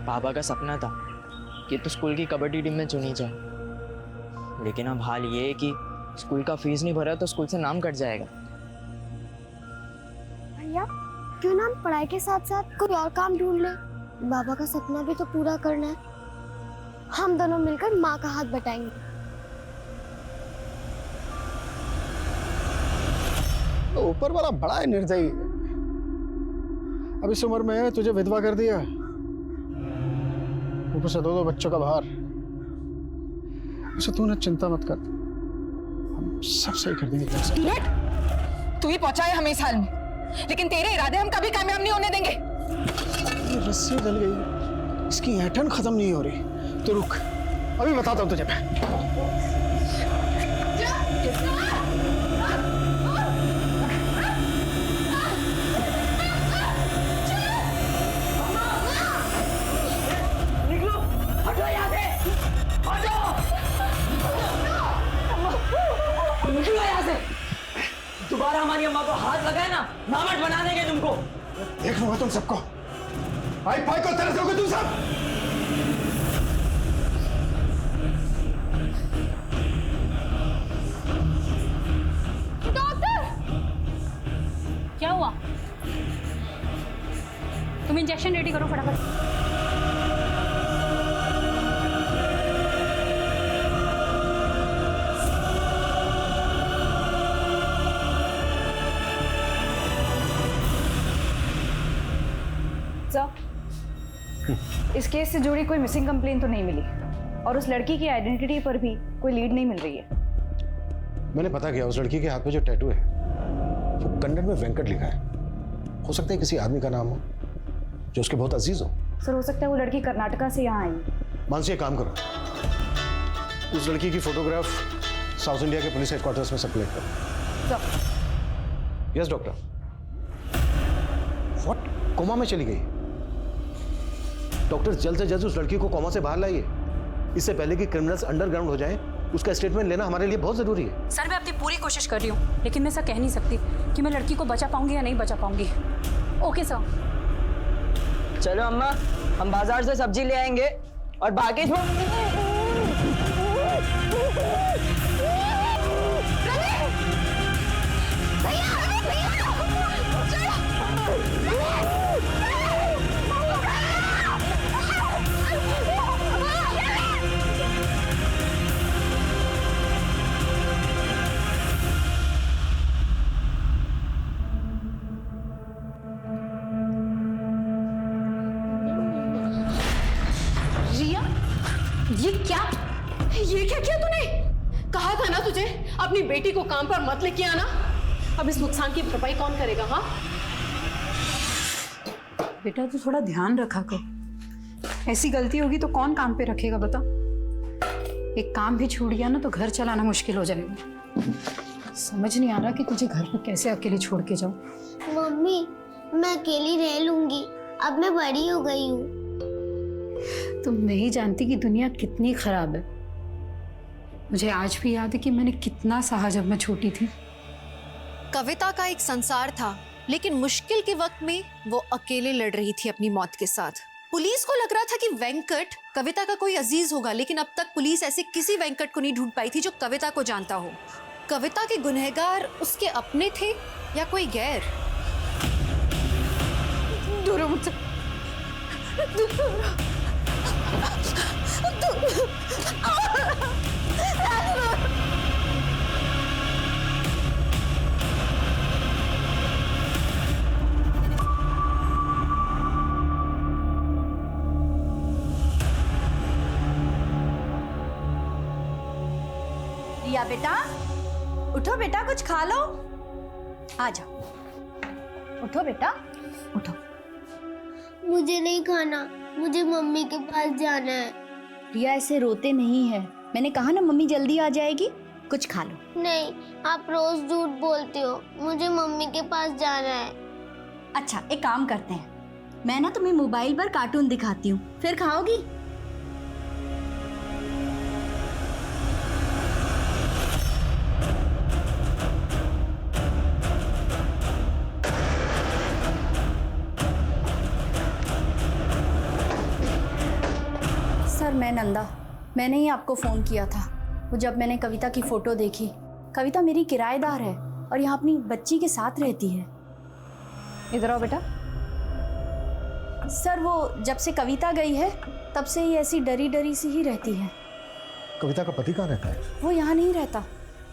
पापा का सपना था कि तो स्कूल की कबड्डी टीम में चुनी जाए, लेकिन अब हाल ये है कि स्कूल का फीस नहीं भरा तो स्कूल से नाम कट जाएगा। भैया क्यों ना हम पढ़ाई के साथ साथ कोई और काम ढूंढ ले। बाबा का सपना भी तो पूरा करना है। हम दोनों मिलकर माँ का हाथ बटाएंगे। तो ऊपर वाला बड़ा है निर्दयी। अब इस उम्र में तुझे विधवा कर दिया, ऊपर से दो बच्चों का भार। उसे तू ना चिंता मत कर, हम सब सही कर देंगे। तू ही पहुंचा है हमें इस हाल में, लेकिन तेरे इरादे हम कभी कामयाब नहीं होने देंगे। ये रस्सी जल गई, इसकी ऐंठन खत्म नहीं हो रही। तो रुक, अभी बताता हूँ तुझे मैं। निकलो, हटो यहाँ से, हटो, निकलो यहाँ से। दोबारा हमारी अम्मा को हाथ लगाए ना, नामट बना देंगे तुमको। देख लूंगा तुम सबको, आई पाई को तरस लोगे तुम सब। क्या हुआ? तुम इंजेक्शन रेडी करो फटाफट। इस केस से जुड़ी कोई मिसिंग कंप्लेन तो नहीं मिली और उस लड़की की आइडेंटिटी पर भी कोई लीड नहीं मिल रही है। मैंने पता किया, उस लड़की के हाथ पे जो टैटू है वो कन्नड़ में वेंकट लिखा है। हो सकता है किसी आदमी का नाम हो जो उसके बहुत अजीज हो। सर हो सकता है वो लड़की कर्नाटका से यहाँ आई। मानसी एक काम करो, उस लड़की की फोटोग्राफ साउथ इंडिया के पुलिस हेडक्वार्टर्स में सर्कुलेट करो। Yes doctor. व्हाट? कोमा में चली गई? डॉक्टर जल्द से जल्द उस लड़की को कोमा से बाहर लाइए, इससे पहले कि क्रिमिनल्स अंडरग्राउंड हो जाएं। उसका स्टेटमेंट लेना हमारे लिए बहुत जरूरी है। सर मैं अपनी पूरी कोशिश कर रही हूँ, लेकिन मैं ऐसा कह नहीं सकती कि मैं लड़की को बचा पाऊंगी या नहीं बचा पाऊंगी। Okay sir. चलो अम्मा, हम बाजार से सब्जी ले आएंगे और बाकी ये क्या किया तूने? कहा था ना तुझे अपनी बेटी को काम पर मत लेके आना। अब इस नुकसान की भरपाई कौन करेगा? हाँ बेटा तू थोड़ा ध्यान रखा कर, ऐसी गलती होगी तो कौन काम पे रखेगा बता। एक काम भी छूट गया ना तो घर चलाना मुश्किल हो जाएगा। समझ नहीं आ रहा कि तुझे घर पर कैसे अकेले छोड़ के जाऊं। मम्मी मैं अकेली रह लूंगी, अब मैं बड़ी हो गई हूँ। तुम नहीं जानती कि दुनिया कितनी खराब है। मुझे आज भी याद है कि मैंने कितना सहा जब मैं छोटी थी। कविता का एक संसार था, लेकिन मुश्किल के वक्त में वो अकेले लड़ रही थी अपनी मौत के साथ। पुलिस को लग रहा था कि वेंकट कविता का कोई अजीज होगा, लेकिन अब तक पुलिस ऐसे किसी वेंकट को नहीं ढूंढ पाई थी जो कविता को जानता हो। कविता के गुनहगार उसके अपने थे या कोई गैर? दूर हो मुझसे, दूर हो। रिया बेटा उठो, बेटा कुछ खा लो। आ जाओ, उठो बेटा उठो। मुझे नहीं खाना, मुझे मम्मी के पास जाना है। रिया ऐसे रोते नहीं है, मैंने कहा ना मम्मी जल्दी आ जाएगी, कुछ खा लो। नहीं, आप रोज झूठ बोलते हो, मुझे मम्मी के पास जाना है। अच्छा एक काम करते हैं, मैं ना तुम्हें मोबाइल पर कार्टून दिखाती हूँ, फिर खाओगी। सर, मैं नंदा। मैंने ही आपको फ़ोन किया था। वो जब मैंने कविता की फ़ोटो देखी, कविता मेरी किराएदार है और यहाँ अपनी बच्ची के साथ रहती है। इधर आओ बेटा। सर, वो जब से कविता गई है तब से ही ऐसी डरी डरी सी ही रहती है। कविता का पति कहाँ रहता है? वो यहाँ नहीं रहता।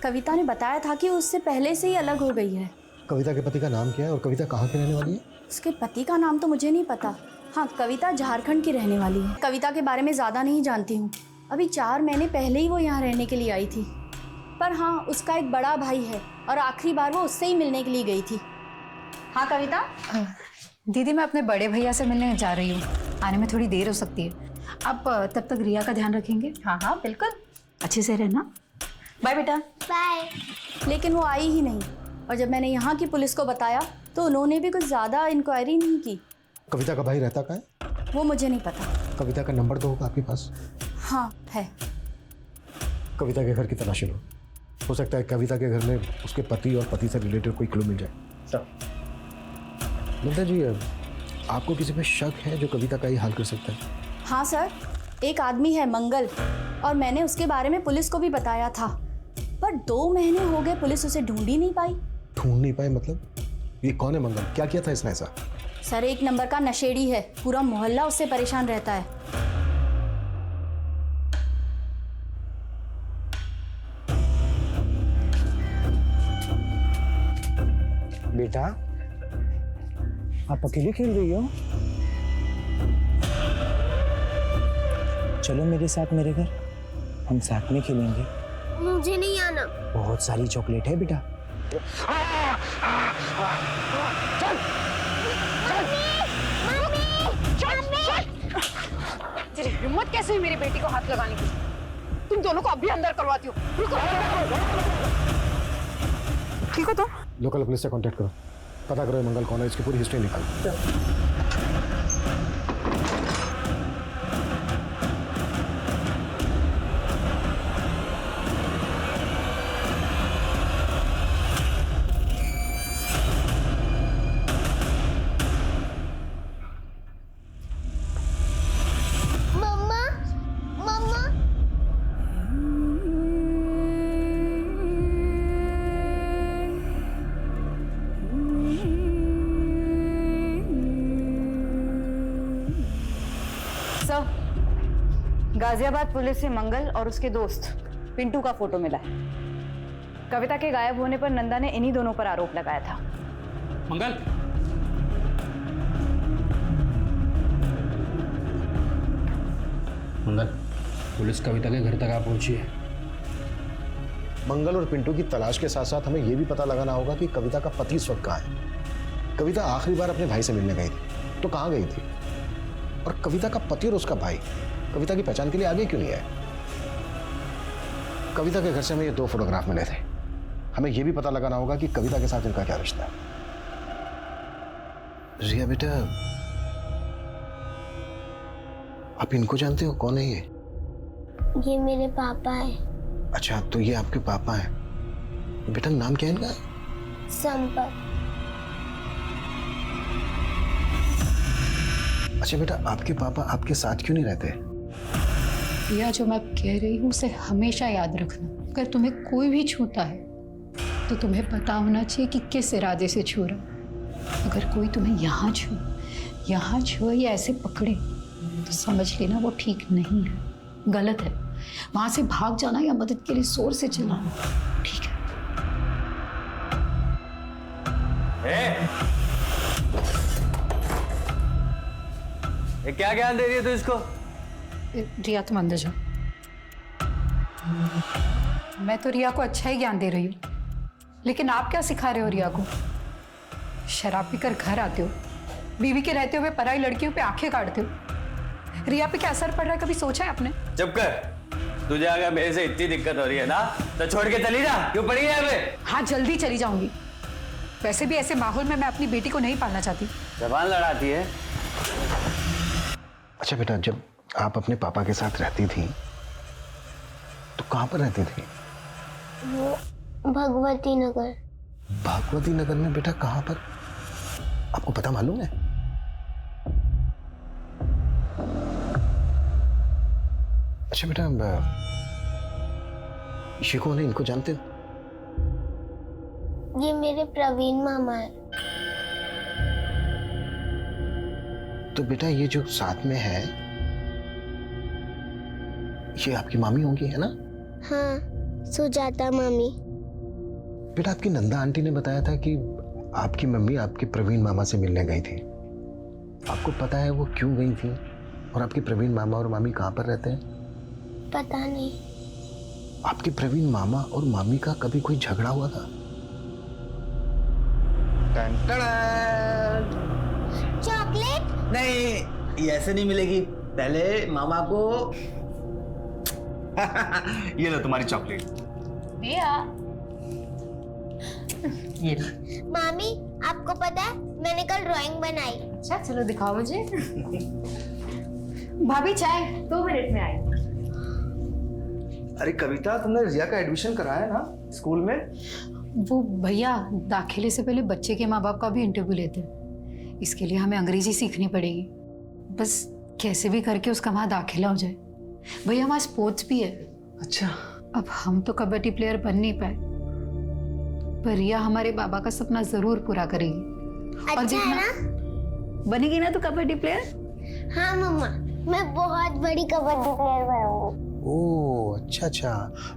कविता ने बताया था कि उससे पहले से ही अलग हो गई है। कविता के पति का नाम क्या है और कविता कहाँ की रहने वाली है? उसके पति का नाम तो मुझे नहीं पता। हाँ, कविता झारखंड की रहने वाली है। कविता के बारे में ज़्यादा नहीं जानती हूँ। अभी 4 महीने पहले ही वो यहाँ रहने के लिए आई थी। पर हाँ, उसका एक बड़ा भाई है और आखिरी बार वो उससे ही मिलने के लिए गई थी। हाँ कविता। दीदी, मैं अपने बड़े भैया से मिलने जा रही हूँ। आने में थोड़ी देर हो सकती है। आप तब तक रिया का ध्यान रखेंगे? हाँ हाँ बिल्कुल। अच्छे से रहना। बाय बेटा। बाय। लेकिन वो आई ही नहीं और जब मैंने यहाँ की पुलिस को बताया तो उन्होंने भी कुछ ज़्यादा इंक्वायरी नहीं की। कविता का भाई रहता कहाँ है? वो मुझे नहीं पता। कविता का नंबर तो होगा आपके पास? हाँ है। कविता के घर की तलाशी लो। हो सकता है कविता के घर में उसके पति और पति से रिलेटेड कोई क्लू मिल जाए। सर। नंदा जी, आपको किसी पे शक है जो कविता का ही हाल कर सकता है? हाँ सर, एक आदमी है मंगल, और मैंने उसके बारे में पुलिस को भी बताया था। पर 2 महीने हो गए, पुलिस उसे ढूंढ ही नहीं पाई। ढूंढ नहीं पाए मतलब? ये कौन है मंगल? क्या किया था इसने ऐसा? सर, 1 नंबर का नशेड़ी है। पूरा मोहल्ला उससे परेशान रहता है। बेटा, आप अकेले खेल रही हो? चलो मेरे साथ मेरे घर, हम साथ में खेलेंगे। मुझे नहीं आना। बहुत सारी चॉकलेट है बेटा। तेरी हिम्मत कैसे हुई मेरी बेटी को हाथ लगाने की? तुम दोनों को अभी अंदर करवाती हो। रुको। ठीक हो तुम? लोकल पुलिस से कांटेक्ट करो, पता करो ये मंगल कौन है, इसकी पूरी हिस्ट्री निकालो। मम्मा, मम्मा। सर, गाजियाबाद पुलिस से मंगल और उसके दोस्त पिंटू का फोटो मिला है। कविता के गायब होने पर नंदा ने इन्हीं दोनों पर आरोप लगाया था। मंगल, मंगल, पुलिस कविता के घर तक आ पहुंची है। मंगल और पिंटू की तलाश के साथ साथ हमें यह भी पता लगाना होगा कि कविता का पति इस वक्त कहाँ है। कविता आखिरी बार अपने भाई से मिलने गई थी तो कहाँ गई थी? और कविता का पति और उसका भाई कविता की पहचान के लिए आगे क्यों नहीं आए? कविता के घर से हमें ये 2 फोटोग्राफ मिले थे। हमें यह भी पता लगाना होगा कि कविता के साथ इनका क्या रिश्ता है। रिया बेटा, आप इनको जानते हो? कौन है ये? ये मेरे पापा है। अच्छा, तो ये आपके पापा हैं। बेटा, नाम क्या है इनका? संपत। अच्छा बेटा, आपके पापा आपके साथ क्यों नहीं रहते? रिया, जो मैं कह रही हूँ उसे हमेशा याद रखना। अगर तुम्हें कोई भी छूता है तो तुम्हें पता होना चाहिए कि किस इरादे से छू रहा। अगर कोई तुम्हें यहाँ छुए या ऐसे पकड़े तो समझ लेना वो ठीक नहीं है, गलत है। वहां से भाग जाना या मदद के लिए जोर से चिल्लाना ठीक है? ये क्या ज्ञान दे रही है तू इसको? रिया, तुम अंदर जाओ। मैं तो रिया को अच्छा ही ज्ञान दे रही हूँ, लेकिन आप क्या सिखा रहे हो रिया को? शराब पीकर घर आते हो, बीवी के रहते हुए पराई लड़कियों पे आंखें काटते हो। रिया पे क्या असर पड़ रहा है, कभी सोचा है आपने? चुप कर। तुझे अगर मेरे से इतनी दिक्कत हो रही है ना तो छोड़ के चली जा। क्यों पड़ी है यहाँ पे? हाँ, जल्दी चली जाऊंगी। वैसे भी ऐसे माहौल में मैं अपनी बेटी को नहीं पालना चाहती। जबान लड़ाती है। अच्छा बेटा, जब आप अपने पापा के साथ रहती थी तो कहाँ पर रहती थी? वो भगवती नगर। भगवती नगर में बेटा कहाँ पर? आपको पता मालूम है? अच्छा बेटा, ये कौन है, इनको जानते हो? ये मेरे प्रवीण मामा है। तो बेटा ये जो साथ में है ये आपकी मामी होंगी, है ना? हाँ, सुजाता मामी। बेटा आपकी नंदा आंटी ने बताया था कि आपकी मम्मी आपके प्रवीण मामा से मिलने गई थी। आपको पता है वो क्यों गई थी? और आपके प्रवीण मामा और मामी कहाँ पर रहते हैं? पता नहीं। आपके प्रवीण मामा और मामी का कभी कोई झगड़ा हुआ था? चॉकलेट? नहीं, ये ऐसे नहीं मिलेगी। पहले मामा को ये लो तुम्हारी चॉकलेट। ये लो। मामी, आपको पता है मैंने कल ड्राइंग बनाई। अच्छा चलो दिखाओ मुझे। भाभी चाय 2 मिनट में आई। अरे कविता, तुमने रिया का एडमिशन कराया ना स्कूल में? वो भैया दाखिले से पहले बच्चे के माँ बाप का भी इंटरव्यू लेते हैं। इसके लिए हमें अंग्रेजी सीखनी पड़ेगी। बस कैसे भी करके उसका वहाँ दाखिला हो जाए। भैया वहाँ स्पोर्ट्स भी है। अच्छा। अब हम तो कबड्डी प्लेयर बन नहीं पाए, पर रिया हमारे बाबा का सपना जरूर पूरा करेगी। और अच्छा है ना? बनेगी ना तो कबड्डी प्लेयर? हाँ मम्मा, मैं बहुत बड़ी कबड्डी प्लेयर बनूंगी। ओह अच्छा,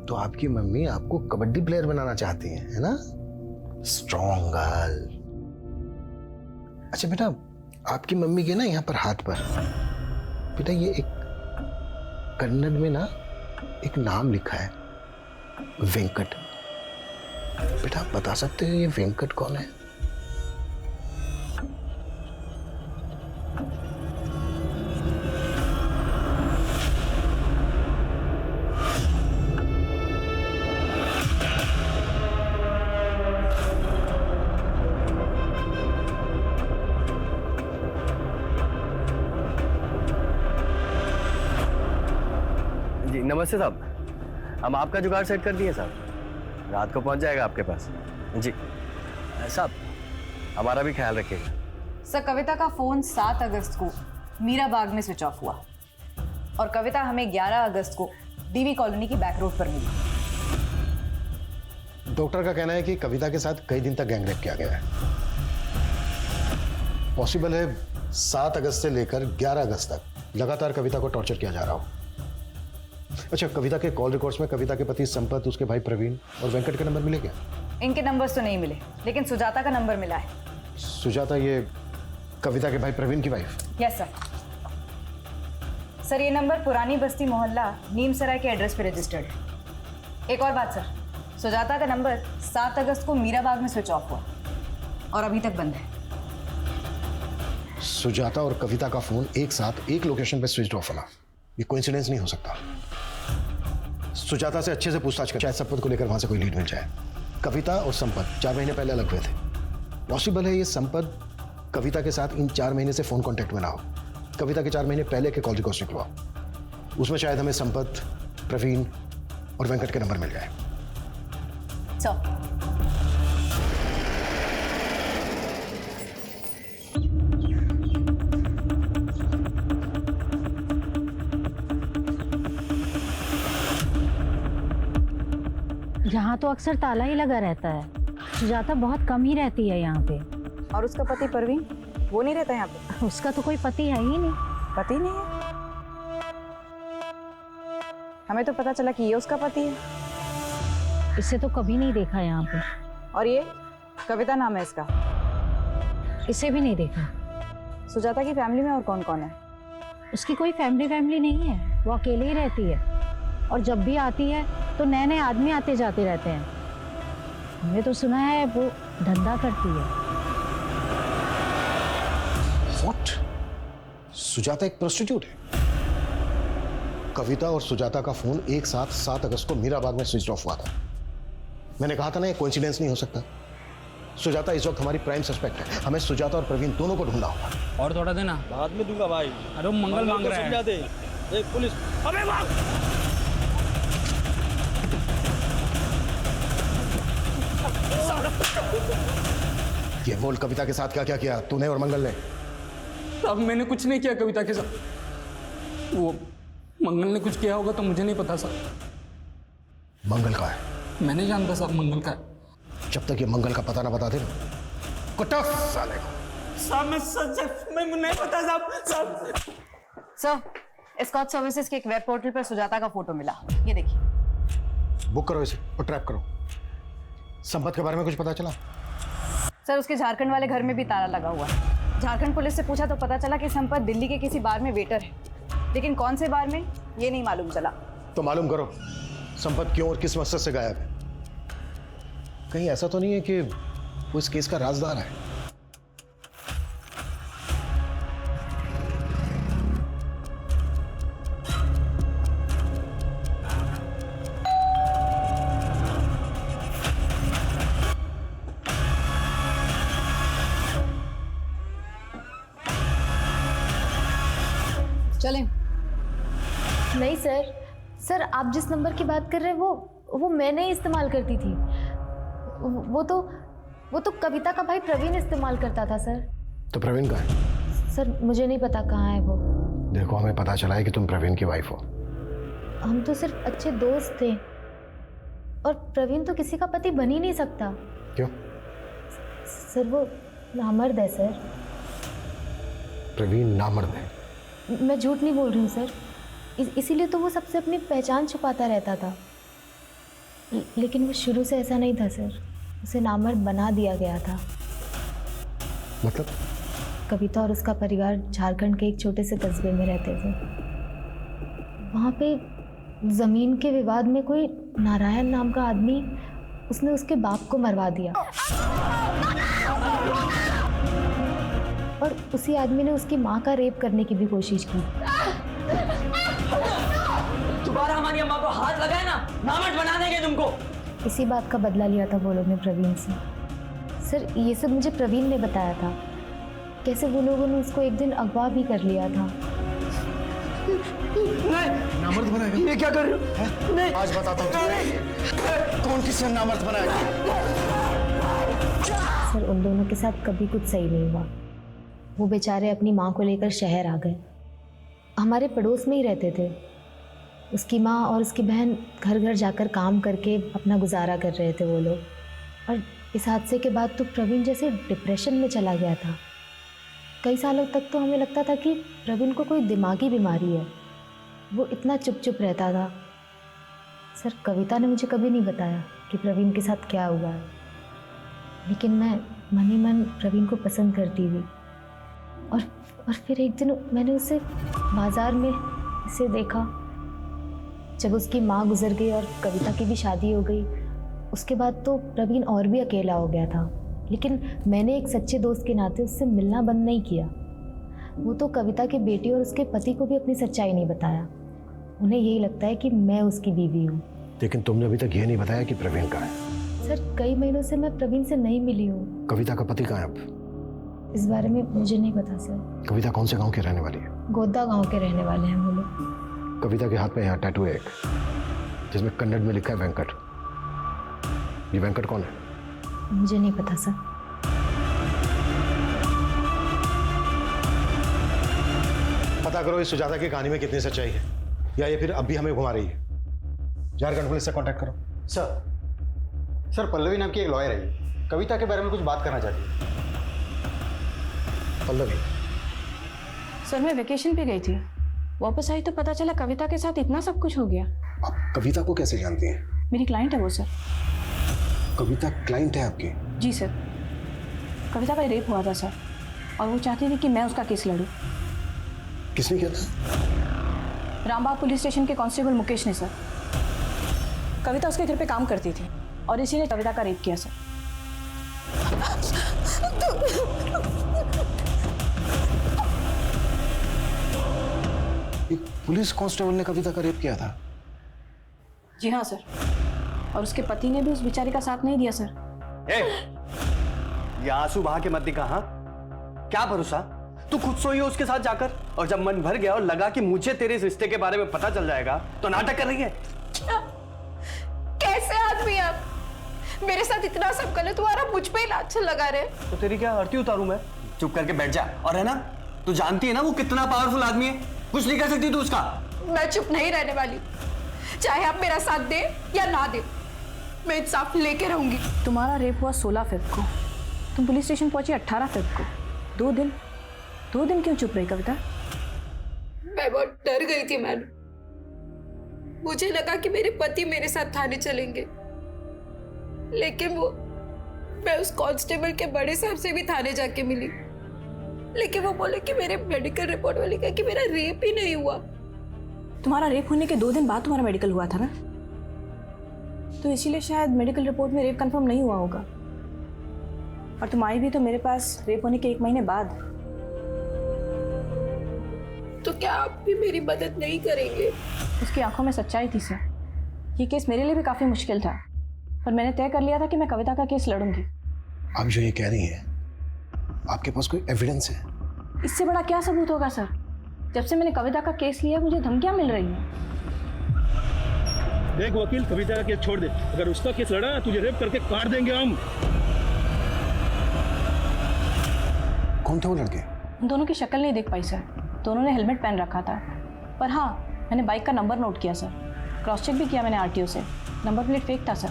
तो आपकी मम्मी आपको कबड्डी प्लेयर बनाना चाहती है ना? Strong girl. अच्छा बेटा, आपकी मम्मी के ना यहाँ पर हाथ पर बेटा ये एक कन्नड़ में ना एक नाम लिखा है, वेंकट। बेटा आप बता सकते हो ये वेंकट कौन है? जी नमस्ते साहब, हम आपका जुगाड़ सेट कर दिए साहब, रात को पहुंच जाएगा आपके पास। जी साहब, हमारा भी ख्याल रखिएगा। सर, कविता का फोन 7 अगस्त को मीरा बाग में स्विच ऑफ हुआ और कविता हमें 11 अगस्त को डीवी कॉलोनी की बैक रोड पर मिली। डॉक्टर का कहना है कि कविता के साथ कई दिन तक गैंगरेप किया गया है। पॉसिबल है 7 अगस्त से लेकर 11 अगस्त तक लगातार कविता को टॉर्चर किया जा रहा हो। अच्छा, कविता के कॉल रिकॉर्ड्स में कविता के पति संपत, उसके भाई प्रवीण और वेंकट के नंबर मिले क्या? इनके नंबर्स तो नहीं मिले, लेकिन सुजाता का नंबर मिला है। सुजाता ये कविता के भाई प्रवीण की वाइफ? Yes sir. सर, ये नंबर पुरानी बस्ती मोहल्ला नीमसराय के एड्रेस पे रजिस्टर्ड है। एक और बात सर, सुजाता का नंबर 7 अगस्त को मीरा बाग में स्विच ऑफ हुआ और अभी तक बंद है। सुजाता और कविता का फोन एक साथ एक लोकेशन पे स्विच ऑफ होना, ये कोइंसिडेंस नहीं हो सकता। सुजाता से अच्छे से पूछताछ कर, शायद संपत को लेकर वहां से कोई लीड मिल जाए। कविता और संपत 4 महीने पहले अलग हुए थे। पॉसिबल है ये संपत कविता के साथ इन 4 महीने से फोन कांटेक्ट में ना हो। कविता के 4 महीने पहले के कॉल रिकॉर्ड्स निकलवा, उसमें शायद हमें संपत, प्रवीण और वेंकट के नंबर मिल जाए। सर, यहाँ तो अक्सर ताला ही लगा रहता है। सुजाता बहुत कम ही रहती है यहाँ पे। और उसका पति प्रवीण, वो नहीं रहता यहाँ पे? उसका तो कोई पति है ही नहीं। पति नहीं है? हमें तो पता चला कि ये उसका पति है। इसे तो कभी नहीं देखा यहाँ पे। और ये कविता नाम है इसका? इसे भी नहीं देखा। सुजाता की फैमिली में और कौन कौन है? उसकी कोई फैमिली नहीं है, वो अकेले ही रहती है। और जब भी आती है तो नए नए आदमी आते जाते रहते हैं। हमने तो सुना है वो धंधा करती है। What? सुजाता एक प्रोस्टिट्यूट है? कविता और सुजाता का फोन एक साथ 7 अगस्त को मीरा बाग में स्विच ऑफ हुआ था। मैंने कहा था ना ये कोइंसिडेंस नहीं हो सकता। सुजाता इस वक्त हमारी प्राइम सस्पेक्ट है। हमें सुजाता और प्रवीण दोनों को ढूंढना होगा। और थोड़ा देना, बाद में दूंगा भाई। अरे वो मंगल मांग रहा है। एक पुलिस, अबे भाग! ये बोल, कविता के साथ क्या क्या किया तूने और मंगल ने? अब मैंने कुछ नहीं किया कविता के साथ। वो मंगल ने कुछ किया होगा तो मुझे नहीं पता साहब। मंगल का है? मैं नहीं जानता साहब मंगल का है। जब तक ये मंगल का पता ना बता दे ना, कुत्ता साले को। साहब मैं सच मैं नहीं पता साहब। सर, स्कॉट सर्विसेज के एक वेब पोर्टल पर सुजाता का फोटो मिला, ये देखिए। बुक करो इसे और ट्रैप करो। संपत के बारे में कुछ पता चला? सर, उसके झारखंड वाले घर में भी ताला लगा हुआ है। झारखंड पुलिस से पूछा तो पता चला कि संपत दिल्ली के किसी बार में वेटर है, लेकिन कौन से बार में ये नहीं मालूम चला। तो मालूम करो संपत क्यों और किस मकसद से गायब है। कहीं ऐसा तो नहीं है कि वो इस केस का राजदार है? चलें। नहीं सर, आप जिस नंबर की बात कर रहे हैं वो मैं नहीं इस्तेमाल करती थी। वो तो कविता का भाई प्रवीण इस्तेमाल करता था सर। तो प्रवीण कहाँ है? सर मुझे नहीं पता कहाँ है वो। देखो, हमें पता चला है कि तुम प्रवीण की वाइफ हो। हम तो सिर्फ अच्छे दोस्त थे, और प्रवीण तो किसी का पति बन ही नहीं सकता। क्यों? सर वो नामर्द है सर। प्रवीण नामर्द है? मैं झूठ नहीं बोल रही हूँ सर, इसीलिए तो वो सबसे अपनी पहचान छुपाता रहता था। लेकिन वो शुरू से ऐसा नहीं था सर, उसे नामर्द बना दिया गया था। मतलब? कविता और उसका परिवार झारखंड के एक छोटे से कस्बे में रहते थे। वहाँ पे ज़मीन के विवाद में कोई नारायण नाम का आदमी, उसने उसके बाप को मरवा दिया, और उसी आदमी ने उसकी माँ का रेप करने की भी कोशिश की। दोबारा हमारी अम्मा को हाथ लगाए ना, नामर्द बना देंगे तुमको। इसी बात का बदला लिया था वो लोग ने प्रवीण से। सर ये सब मुझे प्रवीण ने बताया था, कैसे वो लोगों ने उसको एक दिन अगवा भी कर लिया था। नामर्द बनाएगा? ये क्या कर रहे हो? नहीं। आज बताता हूँ तुम्हें कौन किसने नामर्द बनाएगा। सर उन दोनों के साथ कभी कुछ सही नहीं हुआ। वो बेचारे अपनी माँ को लेकर शहर आ गए। हमारे पड़ोस में ही रहते थे। उसकी माँ और उसकी बहन घर घर जाकर काम करके अपना गुजारा कर रहे थे वो लोग। और इस हादसे के बाद तो प्रवीण जैसे डिप्रेशन में चला गया था। कई सालों तक तो हमें लगता था कि प्रवीण को कोई दिमागी बीमारी है, वो इतना चुप चुप रहता था। सर कविता ने मुझे कभी नहीं बताया कि प्रवीण के साथ क्या हुआ है, लेकिन मैं मन ही मन प्रवीण को पसंद करती थी। और फिर एक दिन मैंने उसे बाजार में इसे देखा। जब उसकी माँ गुजर गई और कविता की भी शादी हो गई, उसके बाद तो प्रवीण और भी अकेला हो गया था। लेकिन मैंने एक सच्चे दोस्त के नाते उससे मिलना बंद नहीं किया। वो तो कविता की बेटी और उसके पति को भी अपनी सच्चाई नहीं बताया। उन्हें यही लगता है कि मैं उसकी बीवी हूँ। लेकिन तुमने अभी तक ये नहीं बताया कि प्रवीण कहाँ है। सर कई महीनों से मैं प्रवीण से नहीं मिली हूँ। कविता का पति कहाँ है अब? इस बारे में मुझे नहीं पता सर। कविता कौन से गांव की रहने वाली है? गोदा गांव के रहने वाले हैं वो लोग। कविता के हाथ में यहाँ टैटू है एक, जिसमें कन्नड़ में लिखा है वेंकट। ये वेंकट कौन है? मुझे नहीं पता सर। पता करो इस सुजाता की कहानी में कितनी सच्चाई है, या ये फिर अब भी हमें घुमा रही है। झारखंड पुलिस से कांटेक्ट करो। सर पल्लवी नाम की एक लॉयर है, कविता के बारे में कुछ बात करना चाहती है। पल्लवी? सर मैं वेकेशन पे गई थी, वापस आई तो पता चला कविता के साथ इतना सब कुछ हो गया। आप कविता को कैसे जानती हैं? मेरी क्लाइंट है वो सर। कविता क्लाइंट है आपकी? जी सर। कविता का रेप हुआ था सर, और वो चाहती थी कि मैं उसका केस लड़ूं। किसने किया था? रामबाग पुलिस स्टेशन के कांस्टेबल मुकेश ने सर। कविता उसके घर पे काम करती थी और इसी ने कविता का रेप किया सर। एक पुलिस कांस्टेबल ने कविता का रेप किया था? जी हाँ सर, और उसके पति ने भी उस बेचारी का साथ नहीं दिया सर। ये आंसू बहा के मत दिखा। हाँ क्या भरोसा, तू खुद सोई हो उसके साथ जाकर, और जब मन भर गया और लगा कि मुझे तेरे इस रिश्ते के बारे में पता चल जाएगा तो नाटक कर रही है। कैसे आदमी आप, मेरे साथ इतना सब गलत हुआ और मुझ पे ही लाछन लगा रहे। तो तेरी क्या आरती उतारूं मैं? चुप करके बैठ जा। और है ना, तू जानती है ना वो कितना पावरफुल आदमी है, कुछ नहीं कर सकती तू उसका। मैं चुप नहीं रहने वाली, चाहे आप मेरा साथ दें या ना दें, मैं इंसाफ लेके रहूंगी। तुम्हारा रेप हुआ 16 फ़रवरी को, तुम पुलिस स्टेशन पहुंची 18 फ़रवरी को। 2 दिन क्यों चुप रही कविता? मैं बहुत डर गई थी मैडम, मुझे लगा कि मेरे पति मेरे साथ थाने चलेंगे, लेकिन मैं उस कांस्टेबल के बड़े साहब से भी थाने जाके मिली, लेकिन वो बोले कि मेरे मेडिकल रिपोर्ट वाले कहा कि मेरा रेप ही नहीं हुआ। तुम्हारा रेप होने के 2 दिन बाद तुम्हारा मेडिकल हुआ था ना, तो इसीलिए शायद मेडिकल रिपोर्ट में रेप कंफर्म नहीं हुआ होगा। और तुम आई भी तो मेरे पास रेप होने के 1 महीने बाद। तो क्या आप भी मेरी मदद नहीं करेंगे? उसकी आंखों में सच्चाई थी सर। ये केस मेरे लिए भी काफी मुश्किल था, पर मैंने तय कर लिया था कि मैं कविता का केस लड़ूंगी। आप जो ये कह रही हैं, आपके पास कोई एविडेंस है? इससे बड़ा क्या सबूत होगा सर? जब से मैंने कविता का केस लिया मुझे धमकियां मिल रही हैं। देख वकील, कविता का केस छोड़ दे, अगर उसका केस लड़ा ना तुझे रेप करके काट देंगे हम। कौन थे वो लड़के? उन दोनों की शक्ल नहीं देख पाई सर, दोनों ने हेलमेट पहन रखा था, पर हाँ मैंने बाइक का नंबर नोट किया सर, क्रॉस चेक भी किया मैंने आरटीओ से, नंबर प्लेट फेक था सर।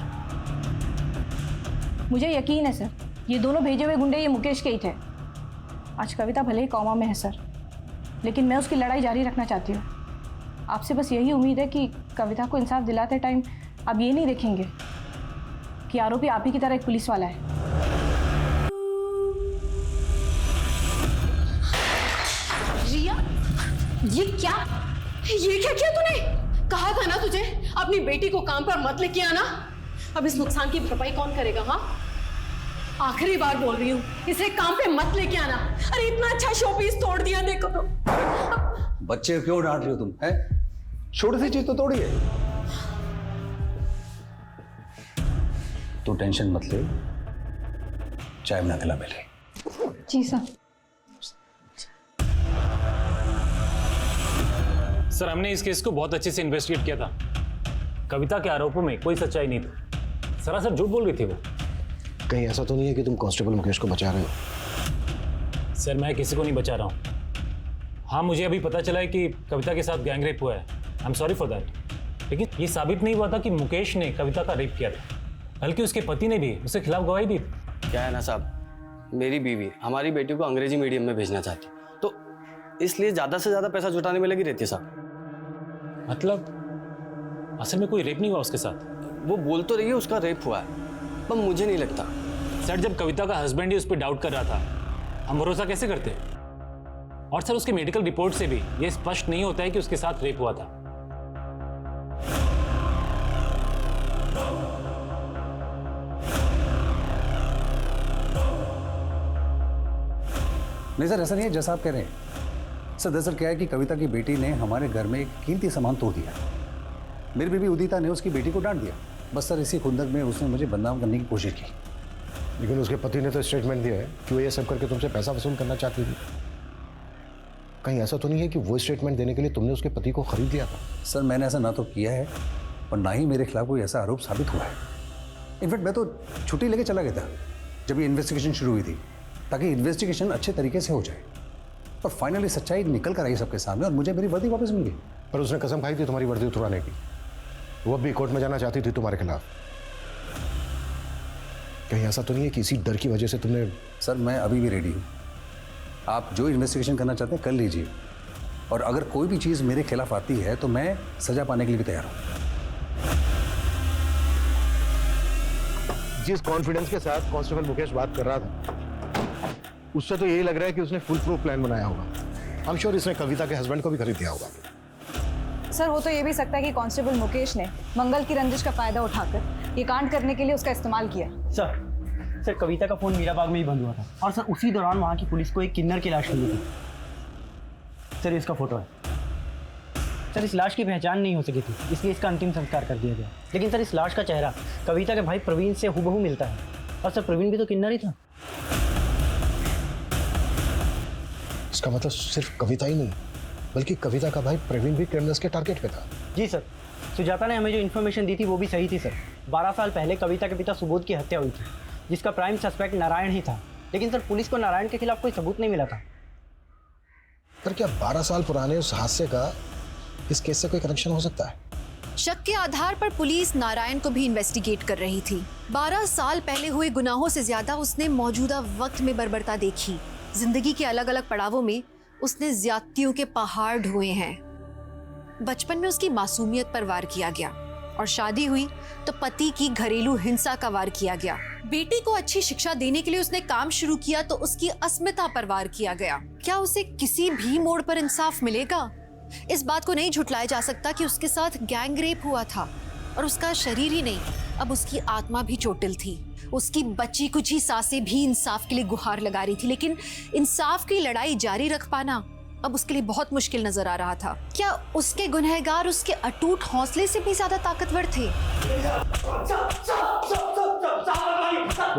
मुझे यकीन है सर, ये दोनों भेजे हुए गुंडे ये मुकेश के ही थे। आज कविता भले ही कौमा में है सर, लेकिन मैं उसकी लड़ाई जारी रखना चाहती हूँ। आपसे बस यही उम्मीद है कि कविता को इंसाफ दिलाते टाइम आप ये नहीं देखेंगे कि आरोपी आप ही की तरह एक पुलिस वाला है। रिया, ये क्या किया तूने? कहा था ना तुझे अपनी बेटी को काम पर मत लेके आना। अब इस नुकसान की भरपाई कौन करेगा? हाँ, आखिरी बार बोल रही हूँ, इसे काम पे मत लेके आना। अरे इतना अच्छा शोपीस तोड़ दिया, देखो तो। बच्चे क्यों डांट रही हो तुम? है छोटी सी चीज तो तोड़ी है। तो टेंशन मत ले, चाय बना के ला पहले। जी सर। सर, हमने इस केस को बहुत अच्छे से इन्वेस्टिगेट किया था। कविता के आरोपों में कोई सच्चाई नहीं थी, सरासर झूठ बोल रही थी वो। कहीं ऐसा तो नहीं है कि तुम कांस्टेबल मुकेश को बचा रहे हो? सर, मैं किसी को नहीं बचा रहा हूँ। हाँ, मुझे अभी पता चला है कि कविता के साथ गैंग रेप हुआ है। I am sorry for that. लेकिन ये साबित नहीं हुआ था कि मुकेश ने कविता का रेप किया था, बल्कि उसके पति ने भी उसके खिलाफ गवाही दी। क्या है ना साहब, मेरी बीवी हमारी बेटी को अंग्रेजी मीडियम में भेजना चाहती, तो इसलिए ज़्यादा से ज़्यादा पैसा जुटाने में लगी रहती है साहब। मतलब असल में कोई रेप नहीं हुआ उसके साथ? वो बोल तो रही है उसका रेप हुआ है, पर मुझे नहीं लगता। सर, जब कविता का हस्बैंड ही उस पर डाउट कर रहा था, हम भरोसा कैसे करते? और सर, उसके मेडिकल रिपोर्ट से भी यह स्पष्ट नहीं होता है कि उसके साथ रेप हुआ था। नहीं सर, ऐसा नहीं है जैसा आप कह रहे हैं। सर दरअसल क्या है कि कविता की बेटी ने हमारे घर में एक कीमती सामान तोड़ दिया। मेरी बीवी उदिता ने उसकी बेटी को डांट दिया। बस सर इसी खुंदक में उसने मुझे बदनाम करने की कोशिश की। लेकिन उसके पति ने तो स्टेटमेंट दिया है कि वो ये सब करके तुमसे पैसा वसूल करना चाहती थी। कहीं ऐसा तो नहीं है कि वो स्टेटमेंट देने के लिए तुमने उसके पति को खरीद लिया था? सर मैंने ऐसा ना तो किया है और ना ही मेरे खिलाफ कोई ऐसा आरोप साबित हुआ है। इनफैक्ट मैं तो छुट्टी लेके चला गया था जब ये इन्वेस्टिगेशन शुरू हुई थी, ताकि इन्वेस्टिगेशन अच्छे तरीके से हो जाए। और फाइनली सच्चाई निकल कर आई सबके सामने और मुझे मेरी वर्दी वापस मिल गई। पर उसने कसम खाई थी तुम्हारी वर्दी उतरवाने की। वो भी कोर्ट में जाना चाहती थी तुम्हारे खिलाफ। कहीं ऐसा तो नहीं है कि इसी डर की वजह से तुमने? सर मैं अभी भी रेडी हूँ, आप जो इन्वेस्टिगेशन करना चाहते हैं कर लीजिए, और अगर कोई भी चीज़ मेरे खिलाफ आती है तो मैं सजा पाने के लिए भी तैयार हूँ। जिस कॉन्फिडेंस के साथ कांस्टेबल मुकेश बात कर रहा था, उससे तो यही लग रहा है कि उसने फुल प्रूफ प्लान बनाया होगा। आई एम श्योर इसने कविता के हस्बैंड को भी खरीद दिया होगा। सर हो तो ये भी सकता है कि कांस्टेबल मुकेश ने मंगल की रंजिश का फायदा उठाकर ये कांड करने के लिए उसका इस्तेमाल किया। सर कविता का फोन मीराबाग में ही बंद हुआ था, और सर उसी दौरान वहाँ की पुलिस को एक किन्नर की लाश मिली थी। सर इसका फोटो है। सर इस लाश की पहचान नहीं हो सकी थी, इसलिए इसका अंतिम संस्कार कर दिया गया। लेकिन सर इस लाश का चेहरा कविता के भाई प्रवीण से हूबहू मिलता है, और सर प्रवीण भी तो किन्नर ही था। इसका मतलब सिर्फ कविता ही नहीं, बल्कि कविता का भाई प्रवीण भी क्रिमिनल्स के टारगेट पे था। जी सर, सुजाता ने हमें जो इन्फॉर्मेशन दी थी वो भी सही थी सर। 12 साल पहले कविता के पिता सुबोध की हत्या हुई थी, जिसका प्राइम सस्पेक्ट नारायण ही था। लेकिन सर पुलिस को नारायण के खिलाफ कोई सबूत नहीं मिला था। पर क्या 12 साल पुराने उस हादसे का इस केस से कोई कनेक्शन हो सकता है? शक के आधार पर पुलिस नारायण को भी इन्वेस्टिगेट कर रही थी। 12 साल पहले हुए गुनाहों से ज्यादा उसने मौजूदा वक्त में बर्बरता देखी। जिंदगी के अलग अलग पड़ावों में उसने ज्यादतियों के पहाड़ ढोए हैं। बचपन में उसकी मासूमियत पर वार किया गया और शादी हुई तो पति की घरेलू हिंसा का वार किया गया। बेटी को अच्छी शिक्षा देने के लिए उसने काम शुरू किया तो उसकी अस्मिता पर वार किया गया। क्या उसे किसी भी मोड़ पर इंसाफ मिलेगा? इस बात को नहीं झुठलाया जा सकता कि उसके साथ गैंग रेप हुआ था और उसका शरीर ही नहीं, अब उसकी आत्मा भी चोटिल थी। उसकी बची कुची सांसें भी इंसाफ के लिए गुहार लगा रही थी, लेकिन इंसाफ की लड़ाई जारी रख पाना अब उसके लिए बहुत मुश्किल नजर आ रहा था। क्या उसके गुनहगार उसके अटूट हौसले से भी ज्यादा ताकतवर थे?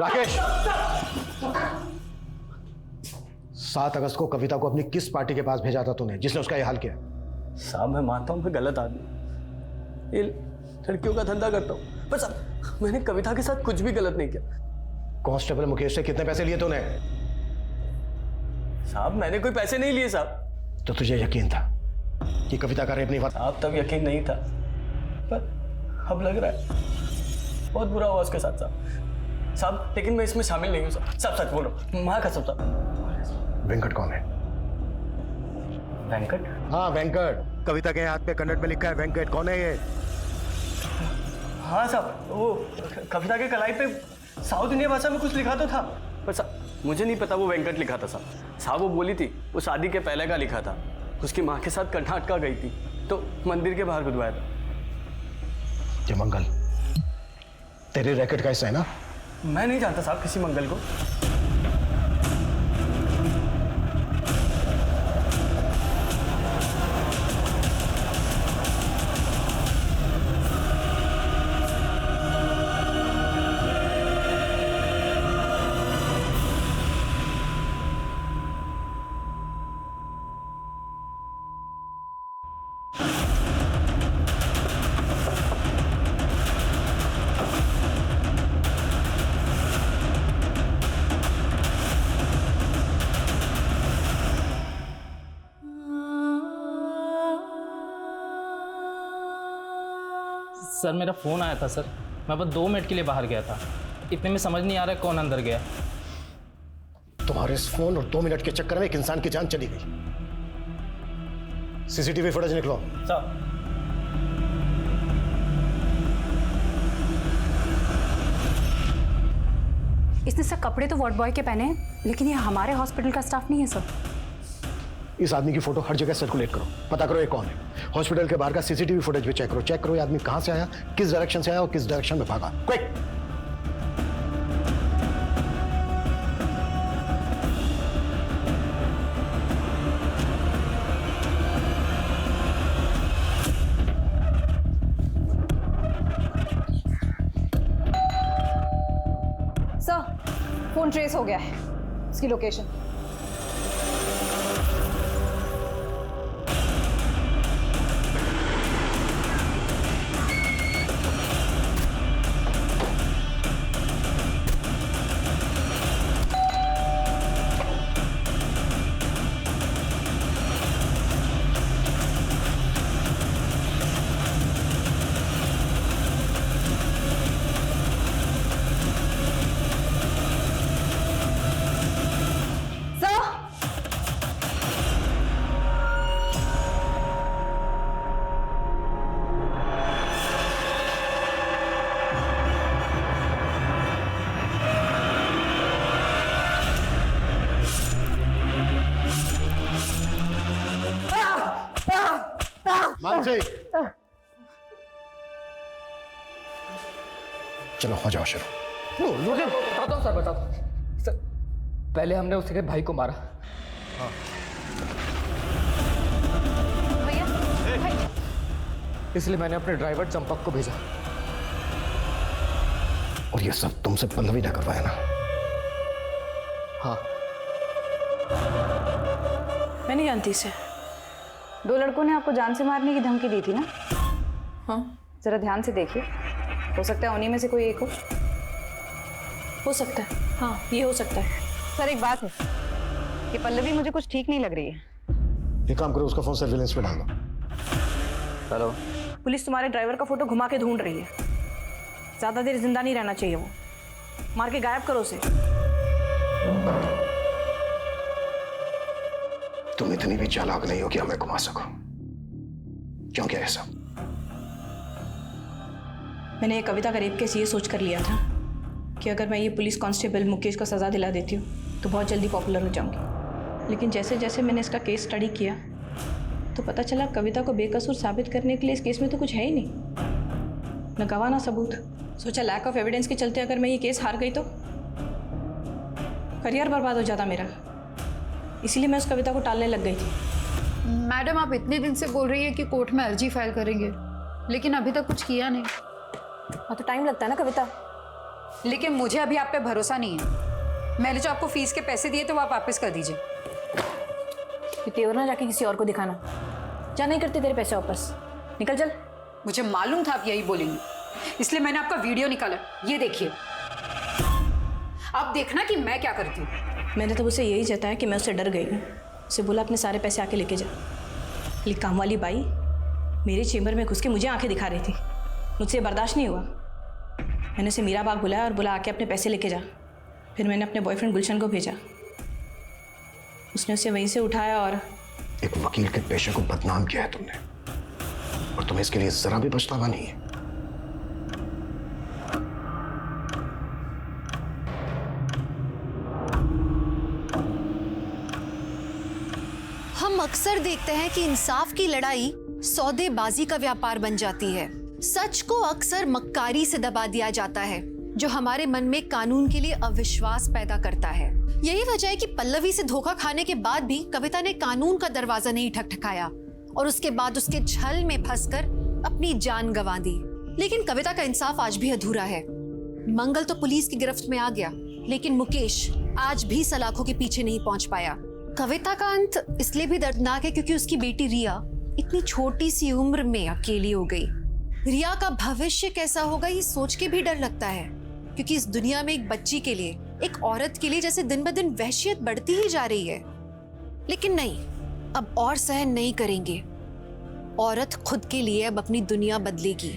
राकेश, 7 अगस्त को कविता को अपनी किस पार्टी के पास भेजा था तूने जिसने उसका यह हाल किया? साहब मैं मानता हूँ मैं गलत आदमी, ये लड़कियों का धंधा करता हूँ, पर साहब मैंने कविता के साथ कुछ भी गलत नहीं किया। कांस्टेबल मुकेश से कितने पैसे लिए तूने? साहब मैंने कोई पैसे नहीं लिए साहब। तो तुझे यकीन था कि कविता का रेप नहीं हुआ? साहब तब यकीन नहीं था, पर अब लग रहा है बहुत बुरा हुआ उसके साथ साहब। लेकिन मैं इसमें शामिल नहीं हूँ साहब, सच बोल रहा हूँ, माँ कसम साहब। वेंकट कौन है? वेंकट? हाँ वेंकट, कविता के हाथ पे कन्नड़ में लिखा है वेंकट। कौन है ये? हाँ साहब, वो कविता के कलाई पे साउथ इंडिया भाषा में कुछ लिखा तो था, पर साहब मुझे नहीं पता वो वेंकट लिखा था साहब। साहब वो बोली थी वो शादी के पहले का लिखा था, उसकी माँ के साथ कर्नाटका गई थी तो मंदिर के बाहर गुदवाया था। ये मंगल तेरे रैकेट का हिस्सा है ना? मैं नहीं जानता साहब किसी मंगल को। सर मेरा फ़ोन आया था सर, मैं बस 2 मिनट के लिए बाहर गया था, इतने में समझ नहीं आ रहा है कौन अंदर गया। तुम्हारे इस फोन और 2 मिनट के चक्कर में एक इंसान की जान चली गई। सीसीटीवी फुटेज निकलो। सर इसने सर कपड़े तो वार्ड बॉय के पहने हैं, लेकिन ये हमारे हॉस्पिटल का स्टाफ नहीं है सर। इस आदमी की फोटो हर जगह सर्कुलेट करो, पता करो ये कौन है। हॉस्पिटल के बाहर का सीसीटीवी फुटेज भी चेक करो ये आदमी कहां से आया, किस डायरेक्शन से आया और किस डायरेक्शन में भागा। क्विक! सर फोन ट्रेस हो गया है, उसकी लोकेशन। मानसी, चलो हो जाओ शुरू। बताता हूँ सर, बताता हूँ सर। पहले हमने उसके भाई को मारा। हाँ। इसलिए मैंने अपने ड्राइवर चंपक को भेजा। और ये सब तुमसे पल्लवी ने करवाया ना? हाँ। मैं नहीं जानती इसे। 2 लड़कों ने आपको जान से मारने की धमकी दी थी ना? हाँ। जरा ध्यान से देखिए, हो सकता है उन्हीं में से कोई एक हो सकता है, हाँ ये हो सकता है। सर एक बात है, ये पल्लवी मुझे कुछ ठीक नहीं लग रही है। एक काम करो, उसका फोन सर्विलेंस पे डाल दो। हेलो। पुलिस तुम्हारे ड्राइवर का फोटो घुमा के ढूंढ रही है। ज़्यादा देर जिंदा नहीं रहना चाहिए वो। मार के गायब करो उसे। तुम इतनी भी चालाक नहीं हो कि हमें घुमा सको। क्यों क्या है सब? मैंने ये कविता का रेप केस ये सोच कर लिया था कि अगर मैं ये पुलिस कांस्टेबल मुकेश को सज़ा दिला देती हूँ तो बहुत जल्दी पॉपुलर हो जाऊंगी। लेकिन जैसे जैसे मैंने इसका केस स्टडी किया तो पता चला कविता को बेकसूर साबित करने के लिए इस केस में तो कुछ है ही नहीं, न गवाह ना सबूत। सोचा लैक ऑफ एविडेंस के चलते अगर मैं ये केस हार गई तो करियर बर्बाद हो जाता मेरा। इसीलिए मैं उस कविता को टालने लग गई थी। मैडम, आप इतने दिन से बोल रही है कि कोर्ट में अर्जी फाइल करेंगे, लेकिन अभी तक कुछ किया नहीं। हाँ तो टाइम लगता है ना कविता। लेकिन मुझे अभी आप पे भरोसा नहीं है। मैंने जो आपको फीस के पैसे दिए तो वो आप वापस कर दीजिए। तेवर ना जाके किसी और को दिखाना। जा, नहीं करते तेरे पैसे वापस। निकल चल। मुझे मालूम था आप यही बोलेंगे, इसलिए मैंने आपका वीडियो निकाला। ये देखिए, आप देखना कि मैं क्या करती हूँ। मैंने तो उसे यही जताया कि मैं उससे डर गई हूँ। उसे बोला अपने सारे पैसे आके लेके जा। लेकिन काम वाली बाई मेरे चेम्बर में घुस के मुझे आंखें दिखा रही थी। मुझसे बर्दाश्त नहीं हुआ। मैंने उसे मीरा बाग बुलाया और बोला आके अपने पैसे लेके जा। फिर मैंने अपने बॉयफ्रेंड गुलशन को भेजा। उसने उसे वहीं से उठाया और एक वकील के पेशे को बदनाम किया है तुमने, और तुम्हें इसके लिए जरा भी पछतावा नहीं है। हम अक्सर देखते हैं कि इंसाफ की लड़ाई सौदेबाजी का व्यापार बन जाती है। सच को अक्सर मक्कारी से दबा दिया जाता है, जो हमारे मन में कानून के लिए अविश्वास पैदा करता है। यही वजह है कि पल्लवी से धोखा खाने के बाद भी कविता ने कानून का दरवाजा नहीं ठकठकाया और उसके बाद उसके छल में फंसकर अपनी जान गंवा दी। लेकिन कविता का इंसाफ आज भी अधूरा है। मंगल तो पुलिस की गिरफ्त में आ गया, लेकिन मुकेश आज भी सलाखों के पीछे नहीं पहुंच पाया। कविता का अंत इसलिए भी दर्दनाक है क्योंकि उसकी बेटी रिया इतनी छोटी सी उम्र में अकेली हो गई। रिया का भविष्य कैसा होगा ये सोच के भी डर लगता है, क्योंकि इस दुनिया में एक बच्ची के लिए, एक औरत के लिए जैसे दिन ब दिन वहशियत बढ़ती ही जा रही है। लेकिन नहीं, अब और सहन नहीं करेंगे। औरत खुद के लिए अब अपनी दुनिया बदलेगी।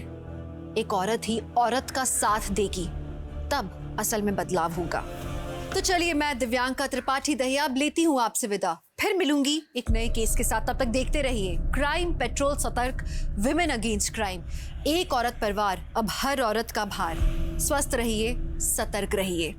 एक औरत ही औरत का साथ देगी, तब असल में बदलाव होगा। तो चलिए, मैं दिव्यांका त्रिपाठी दहिया अब लेती हूँ आपसे विदा। फिर मिलूंगी एक नए केस के साथ। तब तक देखते रहिए क्राइम पेट्रोल सतर्क, विमेन अगेंस्ट क्राइम। एक औरत पर वार, अब हर औरत का भार। स्वस्थ रहिए, सतर्क रहिए।